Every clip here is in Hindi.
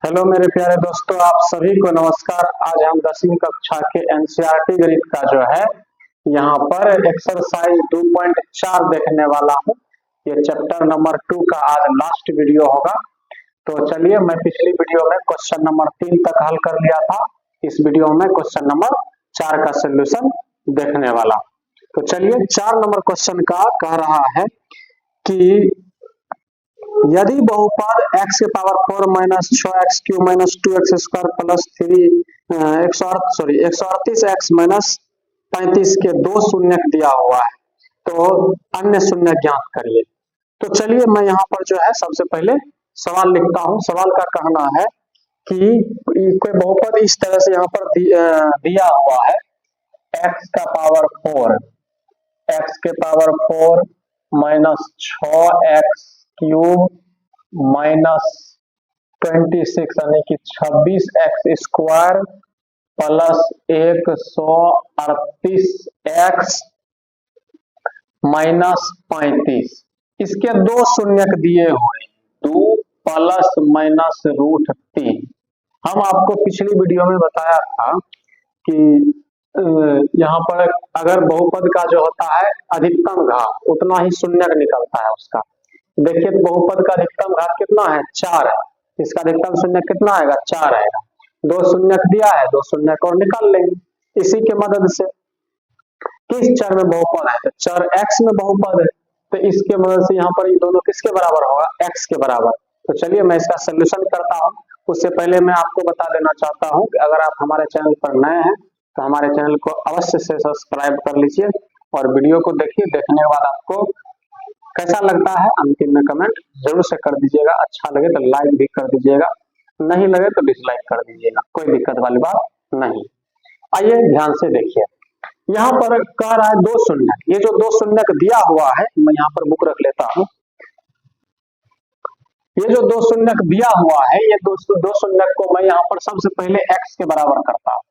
हेलो मेरे प्यारे दोस्तों, आप सभी को नमस्कार। आज हम 10वीं कक्षा के एनसीईआरटी गणित का जो है यहाँ पर एक्सरसाइज 2.4 देखने वाला हूँ। ये चैप्टर नंबर 2 का आज लास्ट वीडियो होगा। तो चलिए, मैं पिछली वीडियो में क्वेश्चन नंबर 3 तक हल कर लिया था। इस वीडियो में क्वेश्चन नंबर 4 का सोल्यूशन देखने वाला। तो चलिए, 4 नंबर क्वेश्चन का कह रहा है कि यदि बहुपद x के power 4 minus 6x Q minus 2x square plus 138x minus 35 के दो शून्य दिया हुआ है, तो अन्य शून्य ज्ञात करिए। तो चलिए, मैं यहाँ पर जो है सबसे पहले सवाल लिखता हूँ। सवाल का कहना है कि कोई बहुपद इस तरह से यहाँ पर दिया हुआ है, x का पावर 4, x के power 4 minus 6x cube minus 26 यानी कि 26x square plus 138x minus 35, इसके दो शून्यक दिए हुए 2 प्लस माइनस रूट 3। हम आपको पिछली वीडियो में बताया था कि यहाँ पर अगर बहुपद का जो होता है अधिकतम घात उतना ही शून्यक निकलता है उसका। देखिए, बहुपद का अधिकतम घात कितना है, 4 है। इसका अधिकतम शून्य कितना आएगा, 4 आएगा। दो शून्यक दिया है, दो शून्यक और निकाल लेंगे इसी के मदद से। किस चर में बहुपद है, तो चर x में बहुपद है, तो इसके मदद से यहाँ पर ये दोनों किसके बराबर होगा, x के बराबर। तो चलिए, मैं इसका सोल्यूशन करता हूँ। उससे पहले मैं आपको बता देना चाहता हूँ कि अगर आप हमारे चैनल पर नए हैं तो हमारे चैनल को अवश्य से सब्सक्राइब कर लीजिए और वीडियो को देखिए। देखने के बाद आपको कैसा लगता है अंतिम में कमेंट जरूर से कर दीजिएगा। अच्छा लगे तो लाइक भी कर दीजिएगा, नहीं लगे तो डिसलाइक कर दीजिएगा, कोई दिक्कत वाली बात नहीं। आइए ध्यान से देखिए, यहाँ पर कह रहा है दो शून्य। ये जो दो शून्य दिया हुआ है, मैं यहाँ पर बुक रख लेता हूँ। ये जो दो शून्य दिया हुआ है, ये दो शून्य को मैं यहाँ पर सबसे पहले x के बराबर करता हूँ।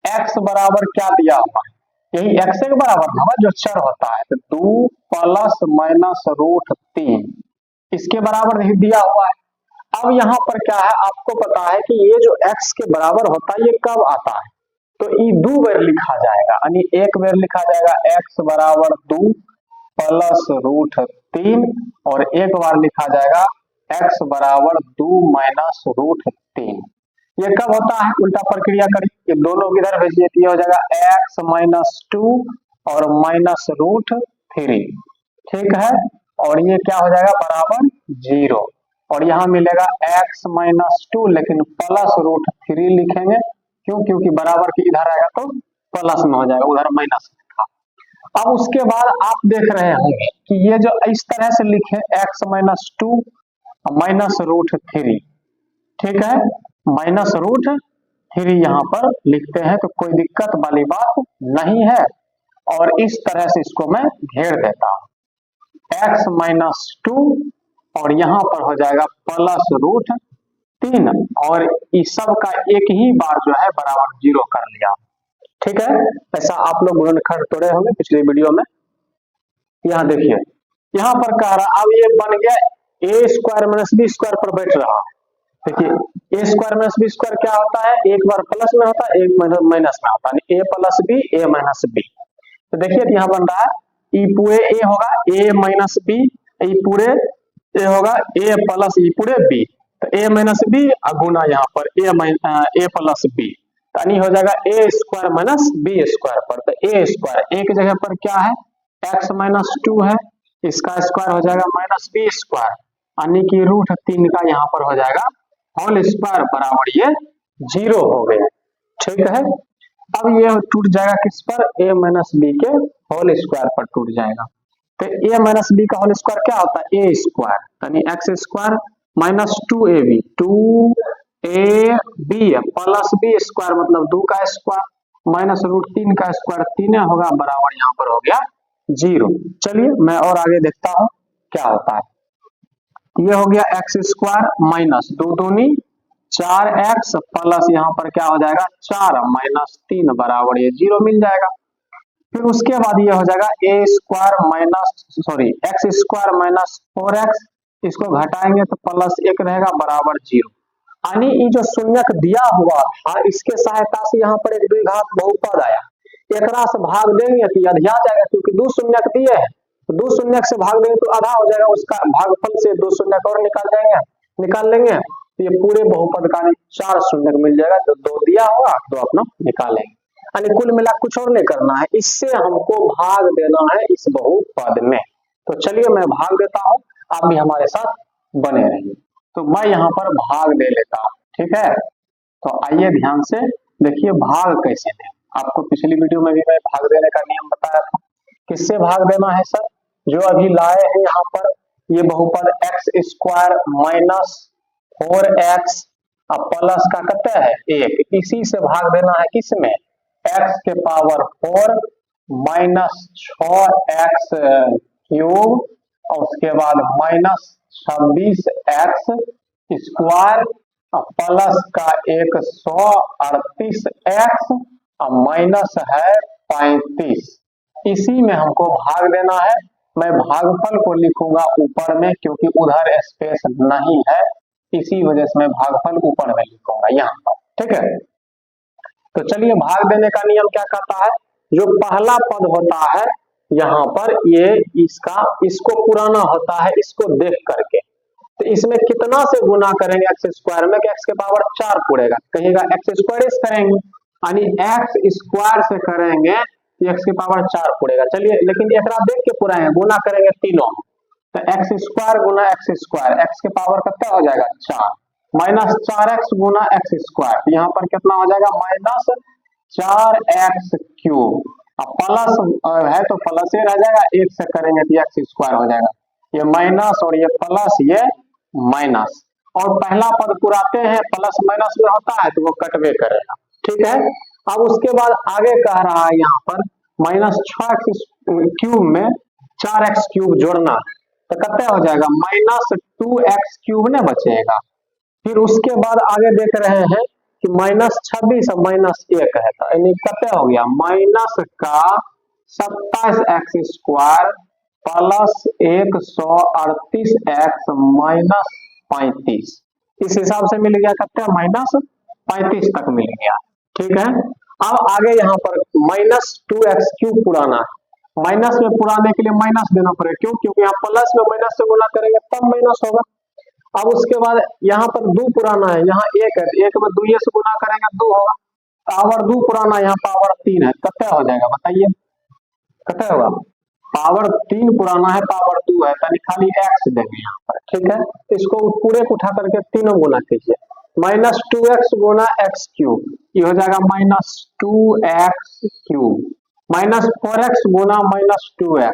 x बराबर क्या दिया हुआ है, यही x के बराबर होगा जो चर होता है, तो 2 प्लस माइनस रूट 3 इसके बराबर ही दिया हुआ है। अब यहाँ पर क्या है, आपको पता है कि ये जो x के बराबर होता है ये कब आता है, तो ये 2 बार लिखा जाएगा, यानी एक बार लिखा जाएगा x बराबर 2 प्लस रूट 3 और एक बार लिखा जाएगा x बराबर 2 माइनस रूट 3। ये कब होता है, उल्टा प्रक्रिया करिए, ये दोनों इधर भेजिए, तो ये हो जाएगा x माइनस 2 और माइनस रूट 3, ठीक है। और ये क्या हो जाएगा, बराबर 0, और यहाँ मिलेगा x माइनस 2 लेकिन प्लस रूट 3 लिखेंगे, क्यों, क्योंकि बराबर के इधर आएगा तो प्लस में हो जाएगा, उधर माइनस था। अब उसके बाद आप देख रहे होंगे कि ये जो इस तरह से लिखे x माइनस 2 माइनस रूट 3, ठीक है, माइनस रूट 3 यहाँ पर लिखते हैं, तो कोई दिक्कत वाली बात नहीं है। और इस तरह से इसको मैं घेर देता हूँ, x माइनस 2 और यहाँ पर हो जाएगा प्लस रूट 3, और इस सब का एक ही बार जो है बराबर 0 कर लिया, ठीक है। ऐसा आप लोग गुणनखंड तोड़े होंगे पिछले वीडियो में। यहाँ देखिए, यहाँ पर कह रहा, अब ये बन गया a square minus B square पर बैठ रहा। देखिए, a square minus B square क्या होता है, एक बार प्लस में होता है, एक माइनस में होता है, a plus B a minus B. तो देखिए यहाँ बन रहा है, ई पूरे a होगा a माइनस बी, ई पूरे a होगा a प्लस ई पूरे b, तो a माइनस बी गुना यहाँ पर a प्लस बी, यानी हो जाएगा a square minus B square पर। तो a स्क्वायर एक जगह पर क्या है, x माइनस 2 है, इसका स्क्वायर हो जाएगा माइनस बी स्क्वायर, यानी कि रूट 3 का यहाँ पर हो जाएगा होल स्क्वायर बराबर ये 0 हो गया, ठीक है। अब ये टूट जाएगा किस पर, a माइनस बी के होल स्क्वायर पर टूट जाएगा। तो a माइनस बी का होल स्क्वायर क्या होता है, a स्क्वायर, यानी x square minus 2ab 2ab plus b square मतलब 2 का स्क्वायर माइनस रूट 3 का स्क्वायर 3 होगा बराबर यहाँ पर हो गया 0। चलिए मैं और आगे देखता हूँ क्या होता है। ये हो गया एक्स स्क्वायर माइनस 2 दूनी 4x प्लस यहाँ पर क्या हो जाएगा 4 माइनस 3 बराबर ये 0 मिल जाएगा। फिर उसके बाद ये हो जाएगा a square minus x square minus 4x, इसको घटाएंगे तो प्लस 1 रहेगा बराबर 0। यानी ये जो शून्यक दिया हुआ था इसके सहायता से यहाँ पर एक द्विघात बहुपद आया, एकरा से भाग देंगे तो अधिया जाएगा, क्योंकि दो शून्यक दिए हैं तो दो शून्यक से भाग देंगे तो आधा हो जाएगा, उसका भागफल से दो शून्यक और निकाल लेंगे तो ये पूरे बहुपद का 4 शून्यक मिल जाएगा, जो 2 दिया होगा तो अपना निकालेंगे। यानी कुल मिला कुछ और नहीं करना है, इससे हमको भाग देना है इस बहुपद में। तो चलिए मैं भाग देता हूं, आप भी हमारे साथ बने रहिए। तो मैं यहाँ पर भाग दे लेता हूं, ठीक है। तो आइए ध्यान से देखिए भाग कैसे दें। आपको पिछली वीडियो में भी मैं भाग देने का नियम बताया था। किससे भाग देना है सर? जो अभी लाए हैं यहाँ पर ये बहुपद x² माइनस 4x प्लस का कितना है 1, इसी से भाग देना है किसमें? x के पावर 4 माइनस 6x क्यूब और उसके बाद माइनस 26x स्क्वायर प्लस का 138x और माइनस है 35। इसी में हमको भाग देना है। मैं भागफल को लिखूंगा ऊपर में क्योंकि उधर स्पेस नहीं है, इसी वजह से मैं भागफल ऊपर में लिखूंगा यहाँ पर, ठीक है। तो चलिए भाग देने का नियम क्या कहता है? जो पहला पद होता है यहाँ पर ये इसको पुराना होता है, इसको देख करके तो इसमें कितना से गुना करेंगे x² में कि x के पावर 4 पूरेगा, कहिएगा x² करेंगे यानी x² से करेंगे x के पावर 4 पूरेगा। चलिए लेकिन एक देख के पुराएंगे, गुना करेंगे तीनों तो x² गुना x², x के पावर कितना हो जाएगा 4 माइनस 4x गुना x², यहाँ पर कितना हो जाएगा माइनस 4x क्यूब, प्लस है तो प्लस ही रह जाएगा, 1 से करेंगे तो x² हो जाएगा, ये माइनस और ये प्लस ये माइनस, और पहला पद पुराते हैं प्लस माइनस में होता है तो वो कटवे करेगा, ठीक है। अब उसके बाद आगे कह रहा है यहाँ पर माइनस 6x क्यूब में 4x क्यूब जोड़ना तो कितना हो जाएगा माइनस 2x क्यूब ने बचेगा। फिर उसके बाद आगे देख रहे हैं कि माइनस 26 और माइनस 1 है तो यानी कितना हो गया माइनस का 27x² प्लस 138x माइनस 35, इस हिसाब से मिल गया कितना माइनस 35 तक मिल गया, ठीक है। अब आगे यहाँ पर माइनस 2x क्यूब पुराना है, माइनस में पुराने के लिए माइनस देना पड़ेगा, क्यों? क्योंकि यहाँ प्लस में माइनस से गुना करेंगे तब माइनस होगा। अब उसके बाद यहाँ पर 2 पुराना है, यहाँ 1 है, 1 में 2 से गुना करेंगे 2 होगा, पावर 2 पुराना, यहाँ पावर 3 है, कितना हो जाएगा बताइए, कितना होगा? पावर 3 पुराना है, पावर 2 है, यानी खाली x देंगे यहाँ पर, ठीक है। इसको पूरे को उठा करके तीनों गुना कीजिए, माइनस 2x गुना x क्यूब, ये हो जाएगा minus 2x cube, minus 4x गुना माइनस 2x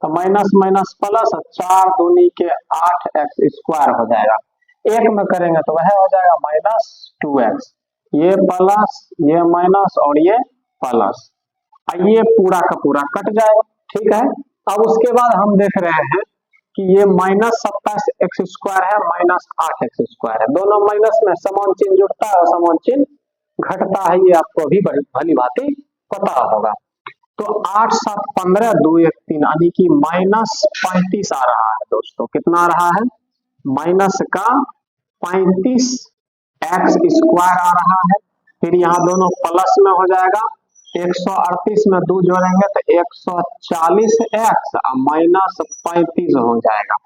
तो माइनस माइनस प्लस 4 दूनी के 8x² हो जाएगा, 1 में करेंगे तो वह हो जाएगा माइनस 2x, ये प्लस ये माइनस और ये प्लस, ये पूरा का पूरा कट जाएगा, ठीक है। अब उसके बाद हम देख रहे हैं कि ये माइनस 27x² है माइनस 8x² है, दोनों माइनस में समान चिन्ह जुड़ता है और समान चिन्ह घटता है, ये आपको भी भली भांति पता होगा। तो 8 7 15 2 1 3 यानी कि माइनस 35 आ रहा है दोस्तों, कितना आ रहा है माइनस का 35x² आ रहा है। फिर यहाँ दोनों प्लस में हो जाएगा, 138 में 2 जोड़ेंगे तो 140x माइनस 35 हो जाएगा,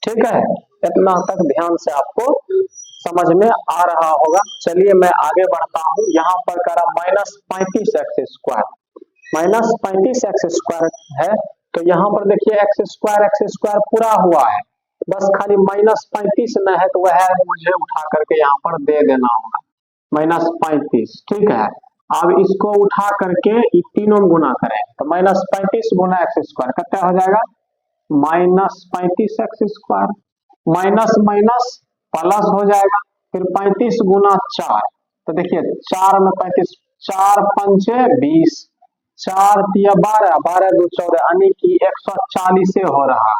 ठीक है। इतना तक ध्यान से आपको समझ में आ रहा होगा। चलिए मैं आगे बढ़ता हूँ, यहाँ पर करा माइनस 35x², माइनस 35x² है तो यहाँ पर देखिए x² पूरा हुआ है, बस खाली माइनस 35 न है तो वह मुझे उठा करके यहाँ पर दे देना होगा माइनस 35, ठीक है। अब इसको उठा करके तीनों गुना करें तो माइनस 35 गुना x² कितना हो जाएगा minus 35x², minus minus plus हो जाएगा, फिर 35 गुना 4 तो देखिए 4 में 35, 4 पंचे 20, 4 तिया 12, 12 2 14 यानी कि 140 हो रहा है,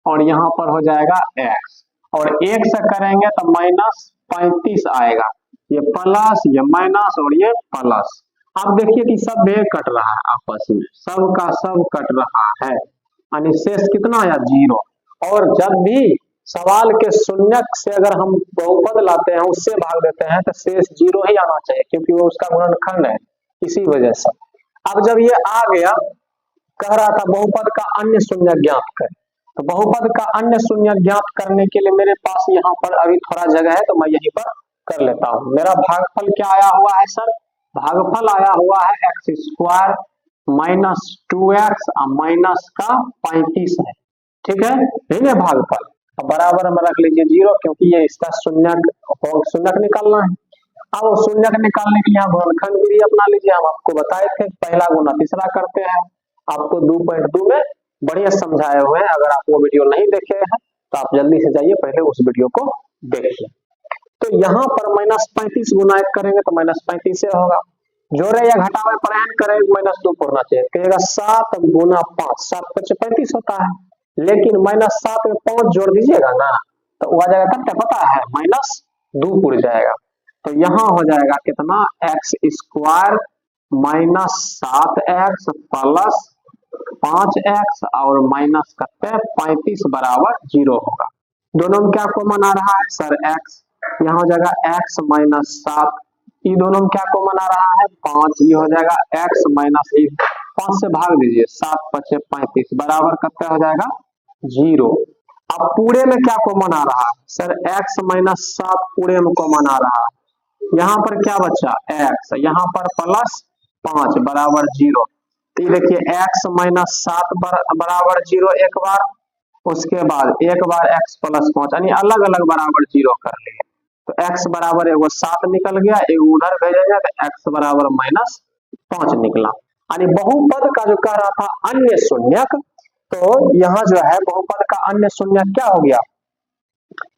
और यहाँ पर हो जाएगा x, और 1 से करेंगे तो माइनस 35 आएगा, ये प्लस ये माइनस और ये प्लस। अब देखिए कि सब भेद कट रहा है आपस में, सब का सब कट रहा है, यानी शेष कितना आया 0, और जब भी सवाल के शून्यक से अगर हम बहुपद लाते हैं, उससे भाग देते हैं, तो शेष 0 ही आना चाहिए, क्योंकि वो उसका गुणनखंड है, इसी वजह से। अब जब ये आ गया, कह रहा था बहुपद का अन्य शून्यक ज्ञात करें, तो बहुपद का अन्य शून्यक ज्ञात करने के लिए मेरे पास यहाँ पर अभी थोड़ा जगह है, तो मैं यहीं पर कर लेता हूँ। मेरा भागफल क्या आया हुआ है सर? भागफल आया हुआ है x² माइनस 2x माइनस का 35 है, ठीक है, यही है भागफल। अब बराबर में रख लीजिए 0, क्योंकि ये इसका शून्यक निकालना है। अब वो शून्यक निकालने के लिए यहाँ गुणनखंड विधि अपना लीजिए। हम आपको बताए थे पहला गुना तीसरा करते हैं, आपको 2.2 में बढ़िया समझाए हुए हैं। अगर आप वो वीडियो नहीं देखे हैं तो आप जल्दी से जाइए, पहले उस वीडियो को देखिए। तो यहाँ पर -35 गुना 1 करेंगे तो -35 से होगा, जोड़े या घटावे पर n करेंगे -2 होना चाहिए, कहेगा 7 गुना 5, 7 × 35 होता है, लेकिन -7 में 5 जोड़ दीजिएगा ना, तो वो आ जाएगा कितना पता है, -2 उड़ जाएगा। तो यहाँ हो जाएगा कितना, x² minus 7x plus 5x और माइनस करते हैं 35 बराबर 0 होगा। दोनों में क्या कॉमन आ रहा है सर, x, यहाँ हो जाएगा x माइनस 7, ये दोनों में क्या कॉमन आ रहा है 5, ये हो जाएगा x माइनस 5 से भाग दीजिए, 7 × 5 = 35 बराबर कितना हो जाएगा 0। अब पूरे में क्या कॉमन आ रहा है सर, x माइनस 7 पूरे में कॉमन आ रहा है, यहाँ पर क्या बचा x, यहाँ पर प्लस 5 बराबर 0। तो ये देखिए x माइनस 7 बराबर 0 एक बार, उसके बाद एक बार x प्लस 5, यानी अलग अलग बराबर 0 कर लिए। तो x बराबर एगो 7 निकल गया, एगो उधर भेजेंगे तो x बराबर -5 निकला। यानी बहुपद का जो कह रहा था अन्य शून्यक, तो यहाँ जो है बहुपद का अन्य शून्यक क्या हो गया,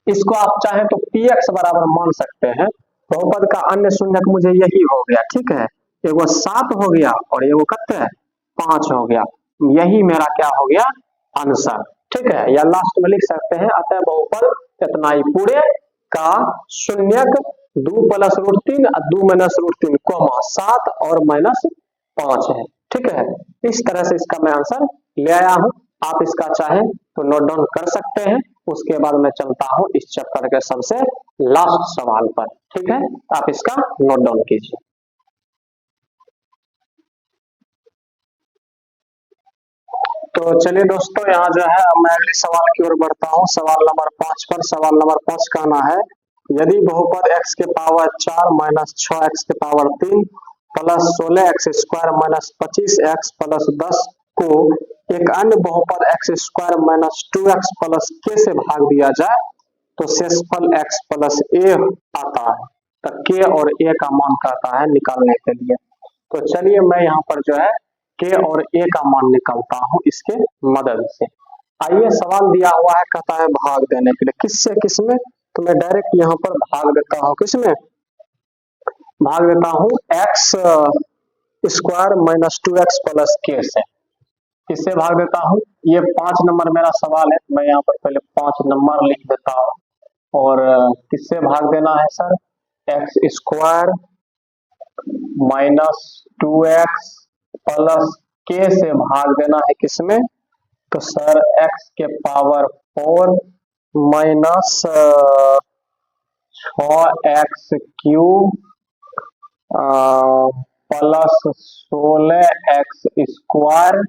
इसको आप चाहें तो px बराबर मान सकते हैं। बहुपद का अन्य शून्यक मुझे यही हो गया, ठीक है, एगो 7 हो गया और एगो कितना है 5 हो गया, यही मेरा क्या हो गया आंसर, ठीक है, या लास्ट में लिख सकते हैं अतः बहुपद कितना ही पूरे का शून्यक 2 + √3 और 2 - √3 कॉमा 7 और -5 है, ठीक है। इस तरह से इसका मैं आंसर ले आया हूं। आप इसका चाहे तो नोट डाउन कर सकते हैं। उसके बाद मैं चलता हूं इस चैप्टर के सबसे लास्ट सवाल पर, ठीक है, आप इसका नोट डाउन कीजिए। तो चलिए दोस्तों, यहाँ जो है अब मैं अगले सवाल की ओर बढ़ता हूँ, सवाल नंबर 5 पर। सवाल नंबर 5 कहना है, यदि बहुपद x के पावर 4 माइनस 6x के power 3 plus 16x² minus 25x plus 10 को एक अन्य बहुपद x² minus 2x plus k से भाग दिया जाए तो शेषफल x प्लस a आता है। तो k और a का मान कहता है निकालने के लिए। तो चलिए मैं यहाँ पर जो है k और a का मान निकालता हूँ इसके मदद से। आइए, सवाल दिया हुआ है, कहता है भाग देने के लिए, किससे किसमें, तो मैं डायरेक्ट यहाँ पर भाग देता हूँ, किसमें भाग देता हूँ x² minus 2x plus k से, किससे भाग देता हूँ, ये 5 नंबर मेरा सवाल है, मैं यहाँ पर पहले 5 नंबर लिख देता हूँ। और किससे भाग देना है sir, x² minus 2x plus k से भाग देना है किसमें, तो सर x के power 4 minus 6x³ plus 16x²,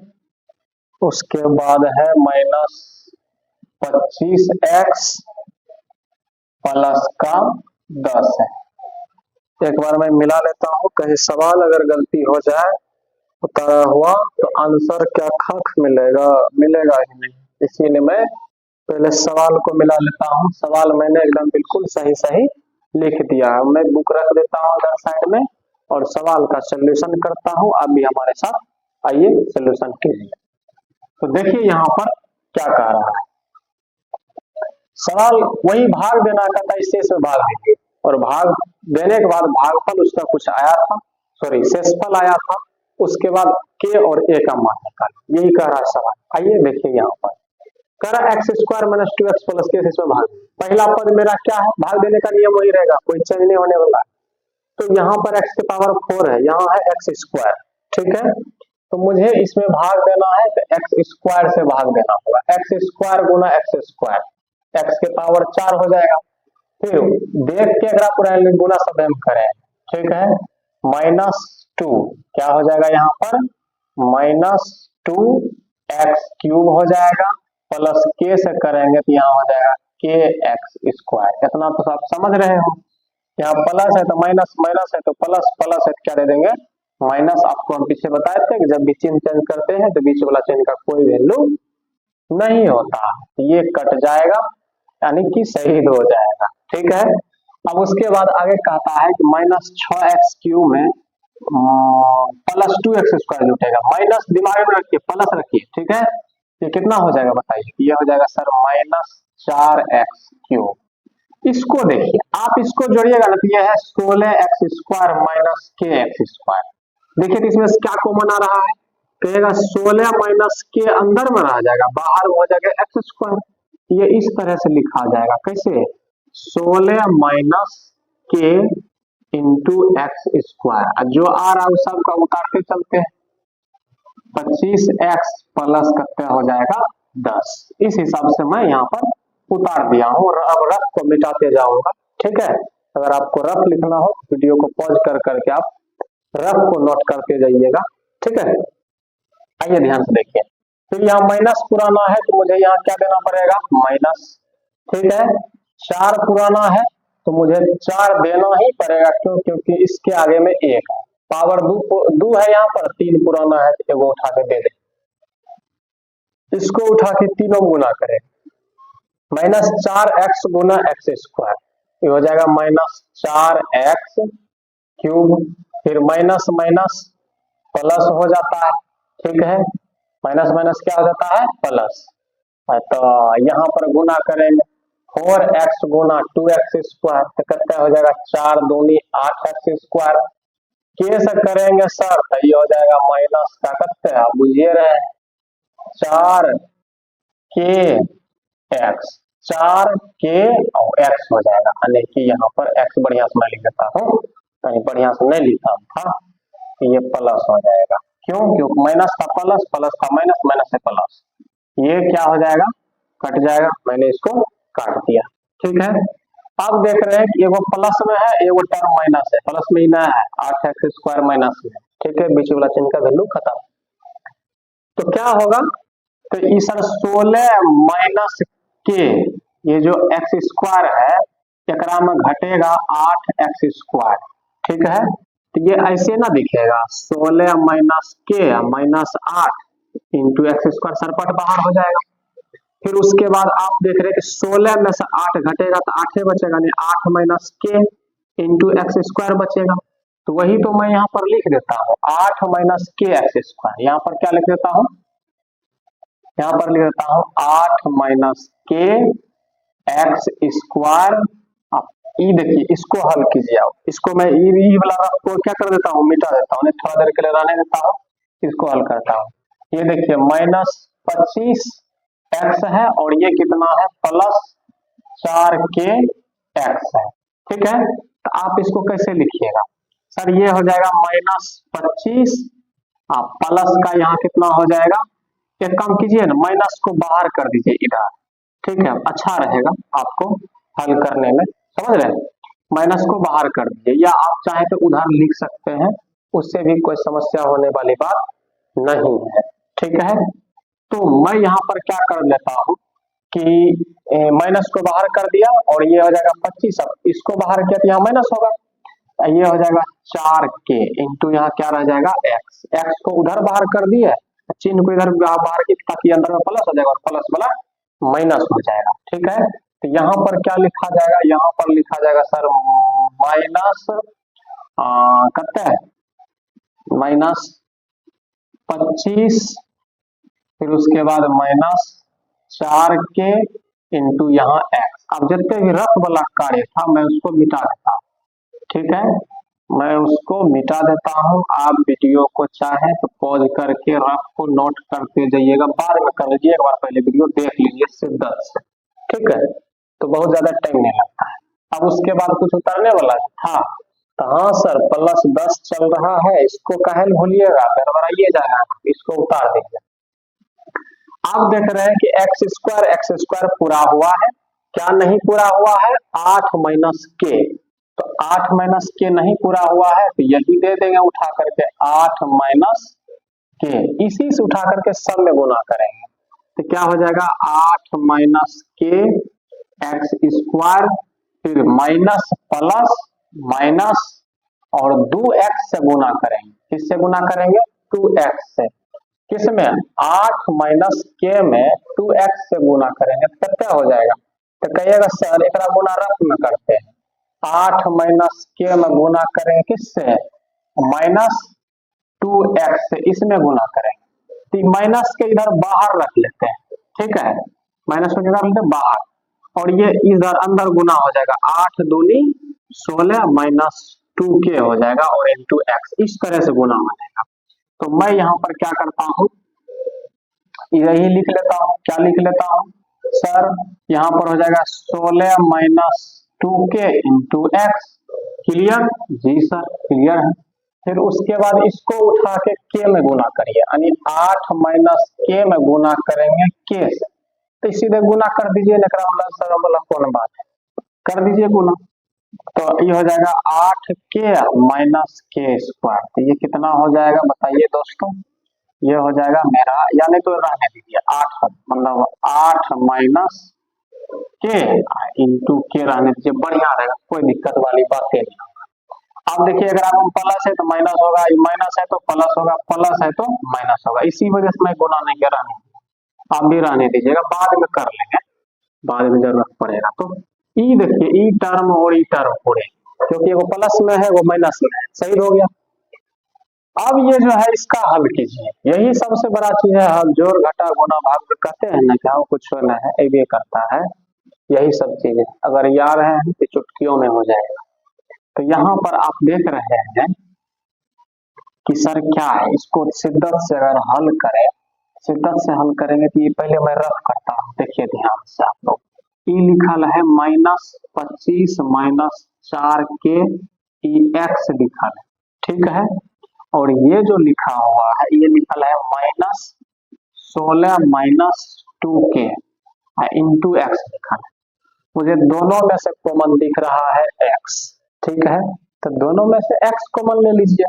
उसके बाद है माइनस 25x प्लस का 10 है। एक बार मैं मिला लेता हूँ, कहीं सवाल अगर गलती हो जाए उतारा हुआ तो आंसर क्या खाक मिलेगा ही नहीं, इसीलिए मैं पहले सवाल को मिला लेता हूँ। सवाल मैंने एकदम बिल्कुल सही लिख दिया है, मैं बुक रख देता हूँ इधर साइड में और सवाल का सोल्यूशन करता हूँ। आप भी हमारे साथ आइए सोल्यूशन कीजिए। तो देखिए यहाँ पर क्या कह रहा है, सवाल वही भाग देना का था, इससे इसमें भाग दीजिए और भाग देने के बाद भागफल उसका कुछ आया था, सॉरी शेषफल आया था, उसके बाद k और a का मान निकाल, यही कह रहा है सवाल। आइए देखिए यहाँ पर कह रहा है x² minus 2x plus k से इसमें भाग, पहला पद मेरा क्या है, भाग देने का नियम वही रहेगा, कोई चेंज नहीं होने वाला। तो यहाँ पर x के पावर 4 है, यहाँ है x², ठीक है, तो मुझे इसमें भाग देना है तो x² से भाग देना होगा, x² गुना x², एक्स के पावर 4 हो जाएगा। फिर देख के अगर आप पूरा गुना सब हम करें, ठीक है, -2 क्या हो जाएगा यहाँ पर, -2 x³ हो जाएगा, प्लस के से करेंगे तो यहाँ हो जाएगा kx²। इतना तो आप समझ रहे हो। यहाँ प्लस है तो माइनस, माइनस है तो प्लस, प्लस है तो क्या दे देंगे माइनस। आपको हम पीछे बताए थे कि जब भी चिन्ह चेंज करते हैं तो बीच वाला चिन्ह का कोई वैल्यू नहीं होता, ये कट जाएगा यानी कि शहीद हो जाएगा, ठीक है। अब उसके बाद आगे कहता है कि -6x³ में +2x² जुटेगा। माइनस दिमाग में रखिए, प्लस रखिए, ठीक है। ये कितना हो जाएगा बताइए, ये हो जाएगा सर -4x³। इसको देखिए, आप इसको जोड़िएगा ना तो ये है 16x² kx²। देखिए तो इसमें क्या कॉमन आ रहा है, कहेगा 16 माइनस के अंदर में रह जाएगा, बाहर हो जाएगा x²। ये इस तरह से लिखा जाएगा, कैसे, 16 माइनस के इंटू x², जो आ रहा है उस सबका उतारते चलते हैं, 25x प्लस कितना हो जाएगा 10। इस हिसाब से मैं यहाँ पर उतार दिया हूँ और अब रफ को मिटाते जाऊंगा, ठीक है। अगर आपको रफ लिखना हो वीडियो को पॉज कर करके आप रफ को नोट करते जाइएगा, ठीक है। आइए ध्यान से देखिए, फिर यहाँ माइनस पुराना है तो मुझे यहाँ क्या देना पड़ेगा माइनस, ठीक है। 4 पुराना है तो मुझे 4 देना ही पड़ेगा, क्यों, क्योंकि इसके आगे में 1 है, पावर 2 है यहाँ पर, 3 पुराना है तो एगो उठा के दे दे, इसको उठा के तीनों गुना करें, -4x गुना x², ये हो जाएगा -4x³। फिर माइनस माइनस प्लस हो जाता है, ठीक है, माइनस माइनस क्या हो जाता है प्लस, तो यहाँ पर गुना करेंगे 4x गुना 2x² तो कितना हो जाएगा 4 दूनी 8x²। के से करेंगे सर तो ये हो जाएगा माइनस का कितना आप बुझिए रहे 4 के x, 4 के और x हो जाएगा, यानी कि यहाँ पर x बढ़िया से मैं लिख देता हूँ, कहीं बढ़िया से नहीं लिखा था, ये प्लस हो जाएगा, क्यों, क्योंकि माइनस था प्लस, प्लस था माइनस, माइनस से प्लस, ये क्या हो जाएगा कट जाएगा, मैंने इसको काट दिया, ठीक है। अब देख रहे हैं कि एगो प्लस में है एगो टर्म माइनस है, प्लस में ही ना है 8x² माइनस में, ठीक है, बीच वाला चिन्ह का वैल्यू खत्म। तो क्या होगा, तो ये सर 16 माइनस के ये जो x² है एकरा में घटेगा 8x², ठीक है। तो ये ऐसे ना दिखेगा 16 माइनस के माइनस 8 इंटू x² सरपट बाहर हो जाएगा। फिर उसके बाद आप देख रहे हैं कि 16 में से 8 घटेगा तो 8 बचेगा, नहीं 8 माइनस के इंटू x² बचेगा, तो वही तो मैं यहाँ पर लिख देता हूँ 8 माइनस के x², यहाँ पर क्या लिख देता हूँ, यहाँ पर लिख देता हूँ 8 माइनस के x²। ई देखिए इसको हल कीजिए आप, इसको मैं ई वाला को क्या कर देता हूँ मिटा देता हूँ, थोड़ा देर के लिए रहने देता हूँ, इसको हल करता हूँ। ये देखिए -25x है और ये कितना है +4 के x है, ठीक है। तो आप इसको कैसे लिखिएगा सर, ये हो जाएगा -25 प्लस का यहाँ कितना हो जाएगा, एक काम कीजिए ना माइनस को बाहर कर दीजिए इधर, ठीक है, अच्छा रहेगा आपको हल करने में, समझ रहे हैं, माइनस को बाहर कर दीजिए, या आप चाहे तो उधर लिख सकते हैं, उससे भी कोई समस्या होने वाली बात नहीं है, ठीक है। तो मैं यहाँ पर क्या कर लेता हूँ कि माइनस को बाहर कर दिया और ये हो जाएगा 25, अब इसको बाहर किया तो यहाँ माइनस होगा, ये हो जाएगा 4 के इंटू यहाँ क्या रह जाएगा x को उधर बाहर कर दिए, चिन्ह को इधर बाहर की ताकि अंदर में प्लस हो जाएगा और प्लस वाला माइनस हो जाएगा, ठीक है। तो यहाँ पर क्या लिखा जाएगा, यहाँ पर लिखा जाएगा सर माइनस कितना है -25, फिर उसके बाद -4 के इंटू यहाँ x। अब जितने भी रफ वाला कार्य था मैं उसको मिटा देता हूँ, ठीक है, मैं उसको मिटा देता हूँ। आप वीडियो को चाहे तो पॉज करके रफ को नोट करते जाइएगा, बाद में कर लीजिए, एक बार पहले वीडियो देख लीजिए शिद्दत से, ठीक है, तो बहुत ज्यादा टाइम नहीं लगता है। अब उसके बाद कुछ उतारने वाला था तो हाँ सर +10 चल रहा है, इसको काहे भूलिएगा, गड़बड़ाइए जाएगा, इसको उतार दीजिए। आप देख रहे हैं कि x² पूरा हुआ है, क्या नहीं पूरा हुआ है? 8 माइनस के। तो 8 माइनस के नहीं पूरा हुआ है तो यही दे देंगे उठा करके 8 माइनस के, इसी से उठा करके सब में गुना करेंगे तो क्या हो जाएगा 8 माइनस के एक्स स्क्वायर, फिर माइनस प्लस माइनस और 2x से गुना करेंगे। किससे गुना करेंगे? 2x से। किसमें? 8 माइनस के में 2x से गुना करेंगे तो क्या हो जाएगा? तो कहिएगा सर एक गुना रफ में करते हैं, 8 माइनस के में गुना करेंगे किससे? माइनस 2x से, इसमें गुना करेंगे तो माइनस के इधर बाहर रख लेते हैं, ठीक है, माइनस को किधर लेते हैं? बाहर, और ये इधर अंदर गुना हो जाएगा 8 दूनी 16 माइनस 2k हो जाएगा और इंटू एक्स, इस तरह से गुना हो जाएगा। तो मैं यहाँ पर क्या करता हूँ, यही लिख लेता हूँ। क्या लिख लेता हूँ सर? यहाँ पर हो जाएगा 16 minus 2k into x. Clear? जी सर क्लियर है। फिर उसके बाद इसको उठा के k में गुना करिए, यानी 8 माइनस k में गुना करेंगे k से, तो सीधे गुना कर दीजिए, सर मतलब कौन बात है, कर दीजिए गुना। तो ये हो जाएगा 8k माइनस के स्क्वायर, तो ये कितना हो जाएगा बताइए दोस्तों? ये हो जाएगा मेरा, यानी तो रहने दीजिए 8 मतलब 8 माइनस के इंटू के रहने दीजिए, बढ़िया रहेगा, कोई दिक्कत वाली बात नहीं होगा। अब देखिए अगर आप प्लस है तो माइनस होगा, माइनस है तो प्लस होगा, प्लस है तो माइनस होगा, इसी वजह से मैं गुना नहीं कर रहा, आप भी रहने दीजिएगा, बाद में कर लेंगे, बाद में जरूरत पड़ेगा। तो ई देखिए, ई टर्म और ई टर्म पूरे, क्योंकि वो प्लस में है वो माइनस में है, सही हो गया। अब ये जो है इसका हल कीजिए, यही सबसे बड़ा चीज है हल, जोड़ घटा गुना भाग कहते हैं ना, क्या कुछ होना है ये करता है, यही सब चीजें अगर याद है तो चुटकियों में हो जाएगा। तो यहाँ पर आप देख रहे हैं कि सर क्या है, इसको शिद्दत से अगर हल करें, शिद्दत से हल करेंगे तो ये पहले मैं रफ करता हूँ, देखिए ध्यान से आप लोग। ई लिखल है माइनस 25 माइनस 4k एक्स लिखल है, ठीक है, और ये जो लिखा हुआ है ये लिखल है minus 16 minus 2k into x लिखा है। मुझे दोनों में से कॉमन दिख रहा है x, ठीक है, तो दोनों में से x कॉमन ले लीजिए।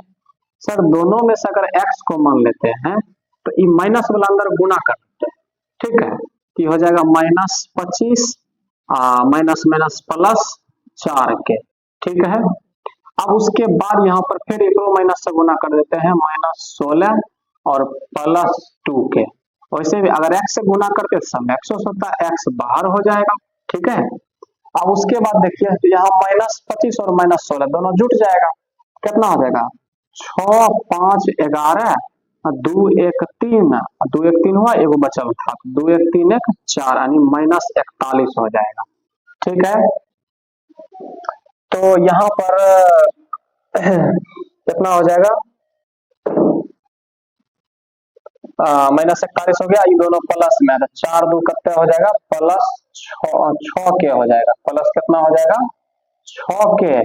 सर दोनों में से अगर x कॉमन लेते हैं तो ये माइनस वाला अंदर गुना कर देते हैं, ठीक है, ये हो जाएगा minus 25 minus minus plus 4k, ठीक है। अब उसके बाद यहाँ पर फिर एक माइनस से गुना कर देते हैं, माइनस 16 और प्लस 2k। वैसे भी अगर x से गुना करके सब x होता है, x बाहर हो जाएगा, ठीक है। अब उसके बाद देखिए तो यहाँ माइनस 25 और माइनस 16 दोनों जुट जाएगा, कितना हो जाएगा 6 5 11 2 1 3, 2 1 3 हुआ, एगो बचल था, 2 1 3 1 4, यानी माइनस 41 हो जाएगा, ठीक है। तो यहाँ पर कितना हो जाएगा, माइनस 41 हो गया, ये दोनों प्लस में, 4 2 कितने हो जाएगा प्लस 6k हो जाएगा, प्लस कितना हो जाएगा 6k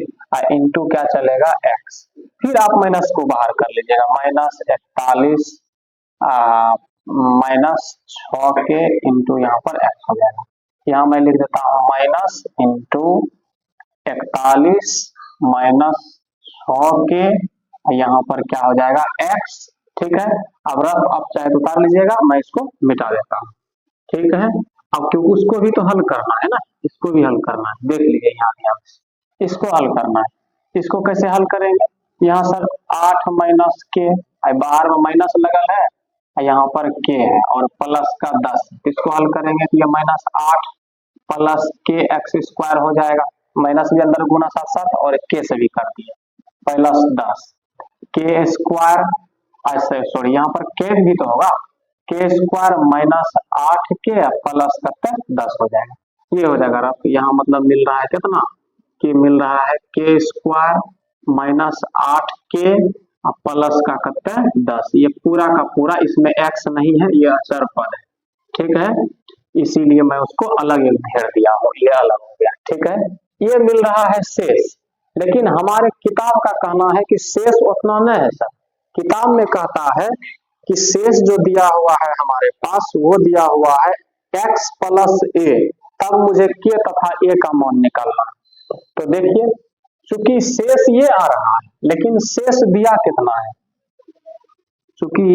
इंटू क्या चलेगा x, फिर आप माइनस को बाहर कर लीजिएगा, माइनस 41 माइनस 6k इंटू यहाँ पर x हो जाएगा। यहाँ मैं लिख देता हूँ माइनस इंटू 41 माइनस 6k, यहाँ पर क्या हो जाएगा x, ठीक है। अब रफ आप चाहे तो उतार लीजिएगा, मैं इसको मिटा देता हूँ, ठीक है। अब क्योंकि उसको भी तो हल करना है ना, इसको भी हल करना है, देख लीजिए यहाँ ध्यान से, इसको हल करना है। इसको कैसे हल करेंगे, यहाँ सर 8 माइनस के, बाहर में माइनस लगल है, यहाँ पर के है और प्लस का 10, इसको हल करेंगे तो ये माइनस 8 प्लस के एक्स स्क्वायर हो जाएगा, माइनस भी अंदर गुना साथ साथ और के से भी कर दिए, प्लस 10 के स्क्वायर, ऐसे सॉरी यहाँ पर के भी तो होगा, के स्क्वायर माइनस 8k प्लस कितना 10 हो जाएगा, ये हो जाएगा रफ। यहाँ मतलब मिल रहा है कितना, कि मिल रहा है के स्क्वायर माइनस 8k प्लस का कितना 10, ये पूरा का पूरा, इसमें x नहीं है, ये अचर पद है, ठीक है, इसीलिए मैं उसको अलग एक घेर दिया हूँ, ये अलग हो गया, ठीक है। ये मिल रहा है शेष, लेकिन हमारे किताब का कहना है कि शेष उतना नहीं है सर, किताब में कहता है कि शेष जो दिया हुआ है हमारे पास वो दिया हुआ है x प्लस a, तब मुझे के तथा ए का मान निकालना है। तो देखिए, चूंकि शेष ये आ रहा है, लेकिन शेष दिया कितना है, चूंकि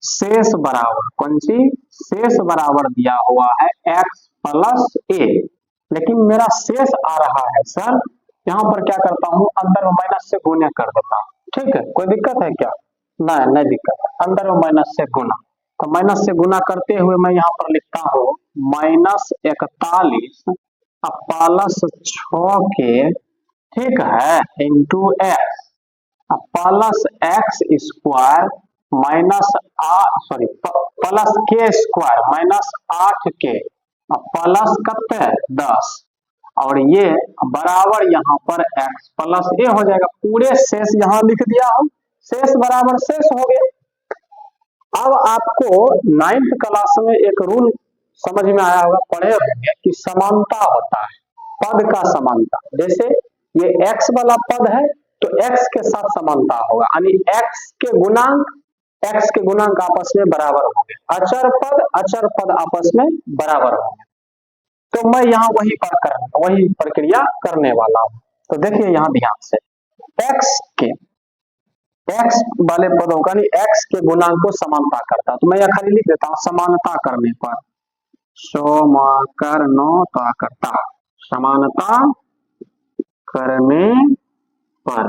शेष बराबर कौन सी, शेष बराबर दिया हुआ है x प्लस ए, लेकिन मेरा शेष आ रहा है सर, यहाँ पर क्या करता हूँ, अंदर में माइनस से गुणा कर देता हूँ। ठीक है, कोई दिक्कत है क्या, नहीं दिक्कत है, अंदर में माइनस से गुना। तो माइनस से गुना करते हुए मैं यहाँ पर लिखता हूँ -41 प्लस 6 के, ठीक है, into x plus x square minus plus के स्क्वायर माइनस 8 के प्लस कते 10, और ये बराबर यहाँ पर x प्लस ए हो जाएगा। पूरे शेष यहाँ लिख दिया हूँ, शेष बराबर शेष हो गया। अब आपको 9th क्लास में एक रूल समझ में आया होगा, पढ़े होंगे कि समानता होता है, पद का समानता। जैसे ये x वाला पद है तो x के साथ समानता होगा, यानी x के गुणांक आपस में बराबर होंगे, अचर पद आपस में बराबर होंगे। तो मैं यहाँ वही प्रक्रिया करने वाला हूँ। तो देखिए यहाँ ध्यान से, x वाले पदों का x के गुणांक को समानता करता, तो मैं यहाँ खाली लिख देता हूँ समानता करने पर,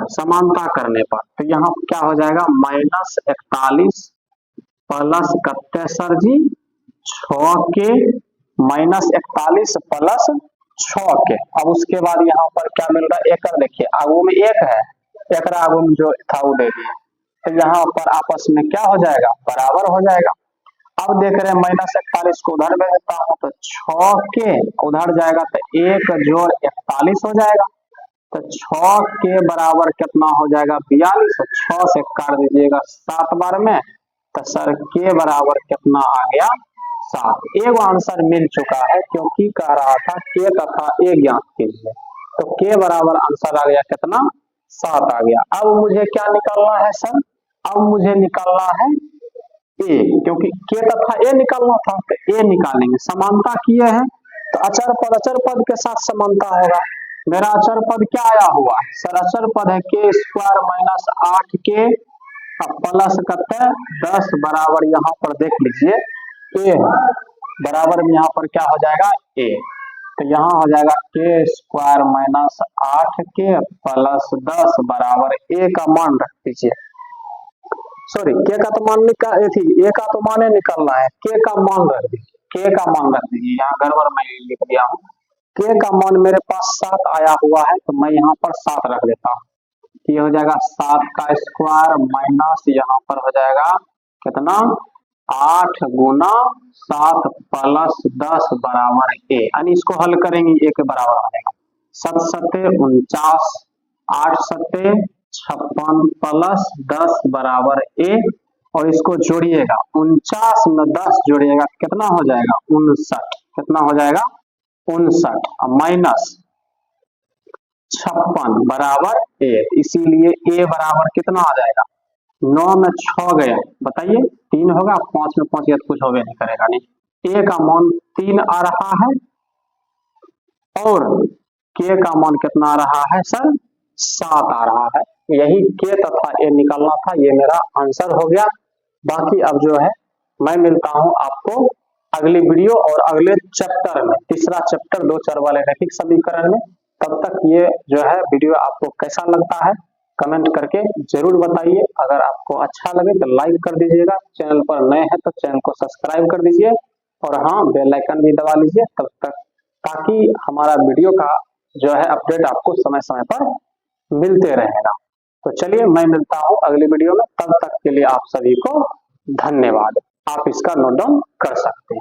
समानता करने पर तो यहाँ क्या हो जाएगा, -41 प्लस कत्ते सर जी 6 के, -41 प्लस 6 के। अब उसके बाद यहाँ पर क्या मिल रहा है, एक देखिए आगू में एक है, एक आगू में जो था वो दे दिए, तो यहाँ पर आपस में क्या हो जाएगा, बराबर हो जाएगा। अब देख रहे हैं -41 को उधर में देता हूँ तो 6 के उधर जाएगा तो 1 जोड़ 41 हो जाएगा, तो 6 के बराबर कितना हो जाएगा 42, 6 से काट दीजिएगा 7 बार में, तो सर के बराबर कितना आ गया 7। एक आंसर मिल चुका है, क्योंकि कह रहा था के तथा ए ज्ञात कीजिए, तो के बराबर आंसर आ गया कितना 7 आ गया। अब मुझे क्या निकालना है सर, अब मुझे निकालना है ए, क्योंकि के तथा ए निकालना था तो ए निकालेंगे। समानता किए हैं तो अचर पद के साथ समानता होगा। मेरा अचर पद क्या आया हुआ है सर, अचर पद है के स्क्वायर माइनस 8 के प्लस कते 10 बराबर, यहाँ पर देख लीजिए ए बराबर में यहाँ पर क्या हो जाएगा ए, तो यहाँ हो जाएगा के स्क्वायर माइनस 8 के प्लस 10 बराबर ए का मान रख दीजिए, सॉरी के का तो मान ए का तो माने निकलना है, के का मान रख दीजिए, के का मान रख दीजिए, यहाँ गड़बड़ मैं लिख दिया हूँ। के का मान मेरे पास 7 आया हुआ है, तो मैं यहाँ पर 7 रख देता हूँ, ये हो जाएगा 7 का स्क्वायर माइनस यहाँ पर हो जाएगा कितना 8 गुना 7 प्लस 10 बराबर ए, यानी इसको हल करेंगे ए के बराबर हो जाएगा 7 सत्ते 49, 8 सत्ते 56 प्लस 10 बराबर ए, और इसको जोड़िएगा 49 में 10 जोड़िएगा कितना हो जाएगा 59, कितना हो जाएगा 59 माइनस 56 बराबर ए, इसीलिए ए बराबर कितना आ जाएगा 9 में 6 गया, बताइए 3 होगा, 5 में 5 कुछ होगा नहीं करेगा, नहीं ए का मान 3 आ रहा है और के का मान कितना आ रहा है सर 7 आ रहा है। यही के तथा ए निकालना था, ये मेरा आंसर हो गया। बाकी अब जो है मैं मिलता हूं आपको अगली वीडियो और अगले चैप्टर में, तीसरा चैप्टर 2 चर वाले रैखिक समीकरण में। तब तक ये जो है वीडियो आपको कैसा लगता है कमेंट करके जरूर बताइए। अगर आपको अच्छा लगे तो लाइक कर दीजिएगा, चैनल पर नए हैं तो चैनल को सब्सक्राइब कर दीजिए और हाँ बेल आइकन भी दबा लीजिए, तब तक ताकि हमारा वीडियो का जो है अपडेट आपको समय समय पर मिलते रहेगा। तो चलिए मैं मिलता हूँ अगली वीडियो में, तब तक के लिए आप सभी को धन्यवाद। आप इसका नोट डाउन कर सकते हैं।